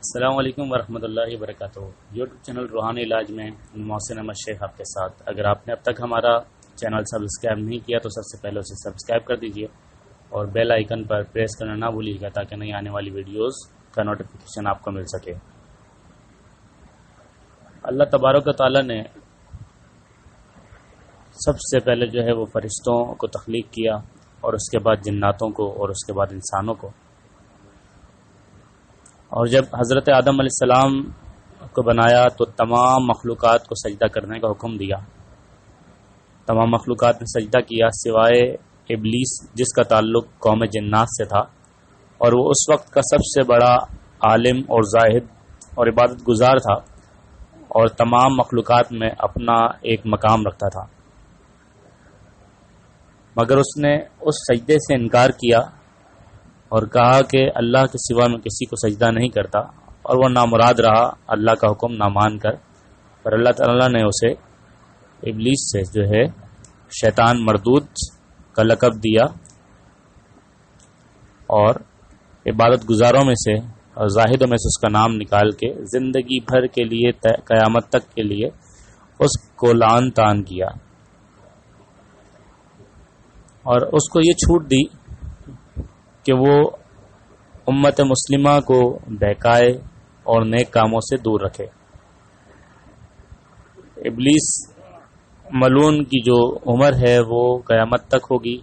السلام علیکم ورحمۃ اللہ وبرکاتہ۔ یوٹیوب چینل روحانی علاج میں محسن احمد شیخ آپ کے ساتھ۔ اگر آپ نے اب تک ہمارا چینل سبسکرائب نہیں کیا تو سب سے پہلے اسے سبسکرائب کر دیجئے اور بیل آئیکن پر پریس کرنا نہ بھولیے گا تاکہ نئی آنے والی ویڈیوز کا نوٹیفیکیشن آپ کو مل سکے۔ اللہ تبارک و تعالی نے سب سے پہلے جو ہے وہ فرشتوں کو تخلیق کیا اور اس کے بعد جناتوں کو اور اس کے بعد انسانوں کو، اور جب حضرت آدم علیہ السلام کو بنایا تو تمام مخلوقات کو سجدہ کرنے کا حکم دیا۔ تمام مخلوقات نے سجدہ کیا سوائے ابلیس جس کا تعلق قوم جنات سے تھا، اور وہ اس وقت کا سب سے بڑا عالم اور زاہد اور عبادت گزار تھا اور تمام مخلوقات میں اپنا ایک مقام رکھتا تھا، مگر اس نے اس سجدے سے انکار کیا اور کہا کہ اللہ کے سوا میں کسی کو سجدہ نہیں کرتا، اور وہ نامراد رہا اللہ کا حکم نہ مان کر۔ پر اللہ تعالیٰ نے اسے ابلیس سے جو ہے شیطان مردود کا لقب دیا اور عبادت گزاروں میں سے اور زاہدوں میں سے اس کا نام نکال کے زندگی بھر کے لیے قیامت تک کے لیے اس کو لعن طعن کیا، اور اس کو یہ چھوٹ دی کہ وہ امت مسلمہ کو بہکائے اور نیک کاموں سے دور رکھے۔ ابلیس ملعون کی جو عمر ہے وہ قیامت تک ہوگی،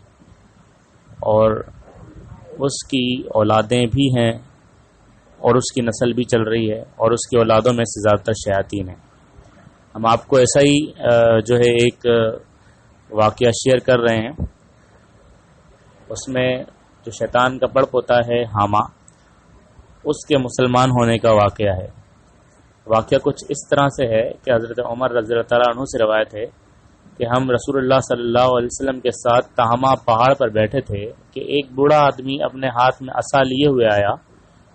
اور اس کی اولادیں بھی ہیں اور اس کی نسل بھی چل رہی ہے، اور اس کی اولادوں میں سے زیادہ تر شیاطین ہیں۔ ہم آپ کو ایسا ہی جو ہے ایک واقعہ شیئر کر رہے ہیں۔ اس میں جو شیطان کا بڑ پوتا ہے حامہ، اس کے مسلمان ہونے کا واقعہ ہے۔ واقعہ کچھ اس طرح سے ہے کہ حضرت عمر رضی اللہ تعالیٰ عنہ سے روایت ہے کہ ہم رسول اللہ صلی اللہ علیہ وسلم کے ساتھ تہامہ پہاڑ پر بیٹھے تھے کہ ایک بوڑھا آدمی اپنے ہاتھ میں عصا لیے ہوئے آیا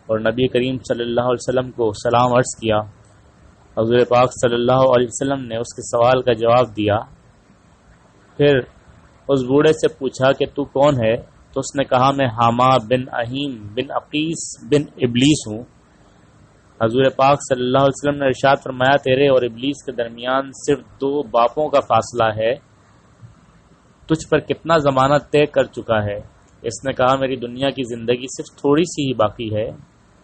اور نبی کریم صلی اللہ علیہ وسلم کو سلام عرض کیا۔ حضور پاک صلی اللہ علیہ وسلم نے اس کے سوال کا جواب دیا، پھر اس بوڑھے سے پوچھا کہ تو کون ہے؟ تو اس نے کہا میں حامہ بن اہیم بن عقیس بن ابلیس ہوں۔ حضور پاک صلی اللہ علیہ وسلم نے ارشاد فرمایا تیرے اور ابلیس کے درمیان صرف 2 باپوں کا فاصلہ ہے، تجھ پر کتنا زمانہ طے کر چکا ہے؟ اس نے کہا میری دنیا کی زندگی صرف تھوڑی سی ہی باقی ہے۔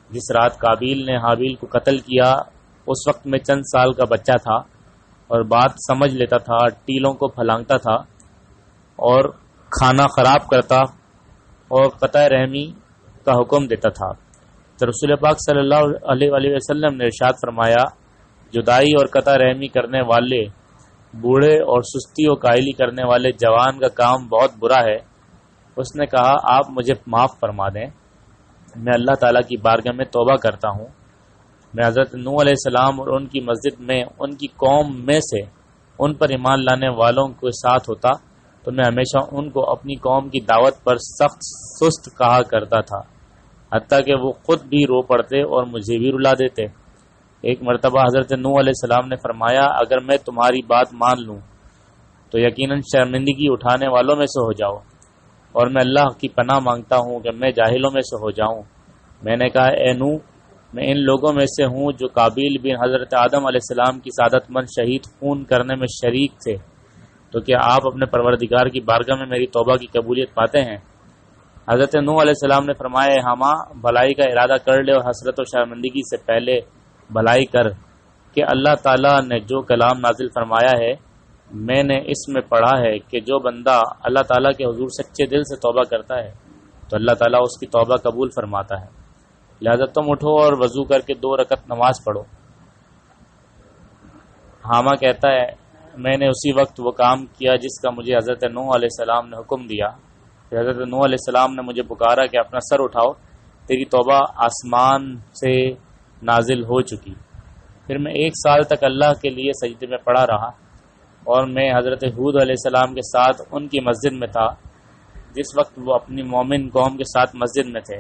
جس رات قابیل نے حابیل کو قتل کیا اس وقت میں چند سال کا بچہ تھا اور بات سمجھ لیتا تھا، ٹیلوں کو پھلانگتا تھا اور کھانا خراب کرتا اور قطع رحمی کا حکم دیتا تھا۔ تو رسول پاک صلی اللہ علیہ وسلم نے ارشاد فرمایا جدائی اور قطع رحمی کرنے والے بوڑھے اور سستی و کائلی کرنے والے جوان کا کام بہت برا ہے۔ اس نے کہا آپ مجھے معاف فرما دیں، میں اللہ تعالیٰ کی بارگاہ میں توبہ کرتا ہوں۔ میں حضرت نوح علیہ السلام اور ان کی مسجد میں ان کی قوم میں سے ان پر ایمان لانے والوں کے ساتھ ہوتا تو میں ہمیشہ ان کو اپنی قوم کی دعوت پر سخت سست کہا کرتا تھا، حتیٰ کہ وہ خود بھی رو پڑتے اور مجھے بھی رلا دیتے۔ ایک مرتبہ حضرت نوح علیہ السلام نے فرمایا اگر میں تمہاری بات مان لوں تو یقیناً شرمندگی اٹھانے والوں میں سے ہو جاؤ، اور میں اللہ کی پناہ مانگتا ہوں کہ میں جاہلوں میں سے ہو جاؤں۔ میں نے کہا اے نوح، میں ان لوگوں میں سے ہوں جو قابیل بن حضرت آدم علیہ السلام کی سعادت مند شہید خون کرنے میں شریک تھے، تو کیا آپ اپنے پروردگار کی بارگاہ میں میری توبہ کی قبولیت پاتے ہیں؟ حضرت نوح علیہ السلام نے فرمایا حامہ بھلائی کا ارادہ کر لے اور حسرت و شرمندگی سے پہلے بھلائی کر کہ اللہ تعالیٰ نے جو کلام نازل فرمایا ہے میں نے اس میں پڑھا ہے کہ جو بندہ اللہ تعالیٰ کے حضور سچے دل سے توبہ کرتا ہے تو اللہ تعالیٰ اس کی توبہ قبول فرماتا ہے، لہذا تم اٹھو اور وضو کر کے 2 رکعت نماز پڑھو۔ حامہ کہتا ہے میں نے اسی وقت وہ کام کیا جس کا مجھے حضرت نوح علیہ السلام نے حکم دیا۔ پھر حضرت نوح علیہ السلام نے مجھے پکارا کہ اپنا سر اٹھاؤ، تیری توبہ آسمان سے نازل ہو چکی۔ پھر میں 1 سال تک اللہ کے لیے سجدے میں پڑا رہا، اور میں حضرت ہود علیہ السلام کے ساتھ ان کی مسجد میں تھا جس وقت وہ اپنی مومن قوم کے ساتھ مسجد میں تھے،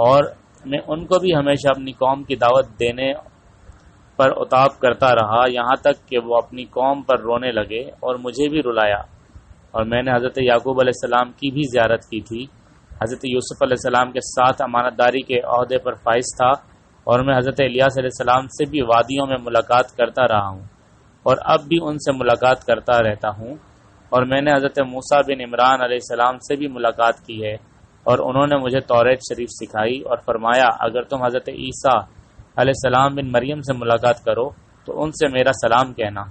اور میں ان کو بھی ہمیشہ اپنی قوم کی دعوت دینے پر اتاب کرتا رہا، یہاں تک کہ وہ اپنی قوم پر رونے لگے اور مجھے بھی رلایا۔ اور میں نے حضرت یعقوب علیہ السلام کی بھی زیارت کی تھی، حضرت یوسف علیہ السلام کے ساتھ امانت داری کے عہدے پر فائز تھا، اور میں حضرت الیاس علیہ السلام سے بھی وادیوں میں ملاقات کرتا رہا ہوں اور اب بھی ان سے ملاقات کرتا رہتا ہوں، اور میں نے حضرت موسیٰ بن عمران علیہ السلام سے بھی ملاقات کی ہے اور انہوں نے مجھے توریت شریف سکھائی اور فرمایا اگر تم حضرت عیسیٰ علیہ السلام بن مریم سے ملاقات کرو تو ان سے میرا سلام کہنا۔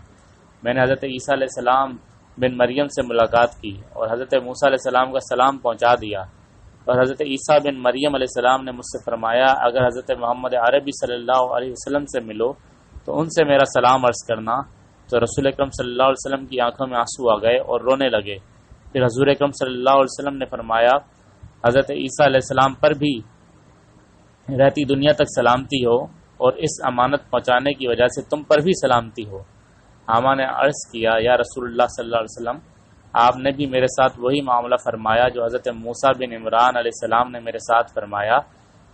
میں نے حضرت عیسیٰ علیہ السلام بن مریم سے ملاقات کی اور حضرت موسیٰ علیہ السلام کا سلام پہنچا دیا، اور حضرت عیسیٰ بن مریم علیہ السلام نے مجھ سے فرمایا اگر حضرت محمد عربی صلی اللہ علیہ وسلم سے ملو تو ان سے میرا سلام عرض کرنا۔ تو رسول اکرم صلی اللہ علیہ وسلم کی آنکھوں میں آنسو آ گئے اور رونے لگے۔ پھر حضور اکرم صلی اللہ علیہ وسلم نے فرمایا حضرت عیسیٰ علیہ السلام پر بھی رہتی دنیا تک سلامتی ہو، اور اس امانت پہنچانے کی وجہ سے تم پر بھی سلامتی ہو۔ حامہ نے عرض کیا یا رسول اللہ صلی اللہ علیہ وسلم، آپ نے بھی میرے ساتھ وہی معاملہ فرمایا جو حضرت موسیٰ بن عمران علیہ السلام نے میرے ساتھ فرمایا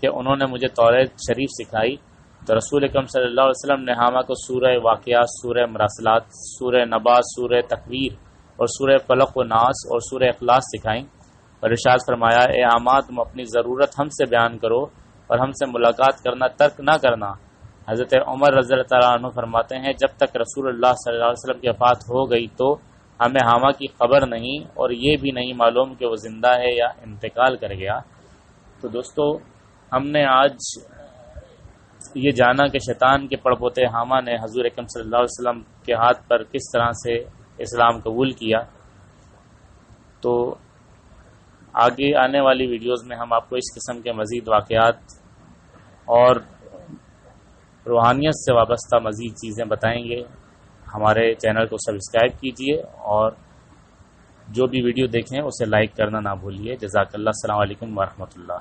کہ انہوں نے مجھے توریت شریف سکھائی۔ تو رسول اکرم صلی اللہ علیہ وسلم نے حامہ کو سورہ واقعات، سورہ مراسلات، سورہ نبا، سورہ تکویر اور سورہ فلق و ناس اور سورہ اخلاص سکھائیں اور ارشاد فرمایا اے حامہ تم اپنی ضرورت ہم سے بیان کرو اور ہم سے ملاقات کرنا ترک نہ کرنا۔ حضرت عمر رضی اللہ تعالیٰ عنہ فرماتے ہیں جب تک رسول اللہ صلی اللہ علیہ وسلم کی وفات ہو گئی تو ہمیں حامہ کی خبر نہیں اور یہ بھی نہیں معلوم کہ وہ زندہ ہے یا انتقال کر گیا۔ تو دوستو، ہم نے آج یہ جانا کہ شیطان کے پڑپوتے حامہ نے حضور اکرم صلی اللہ علیہ وسلم کے ہاتھ پر کس طرح سے اسلام قبول کیا۔ تو آگے آنے والی ویڈیوز میں ہم آپ کو اس قسم کے مزید واقعات اور روحانیت سے وابستہ مزید چیزیں بتائیں گے۔ ہمارے چینل کو سبسکرائب کیجئے اور جو بھی ویڈیو دیکھیں اسے لائک کرنا نہ بھولیے۔ جزاک اللہ، السلام علیکم ورحمۃ اللہ۔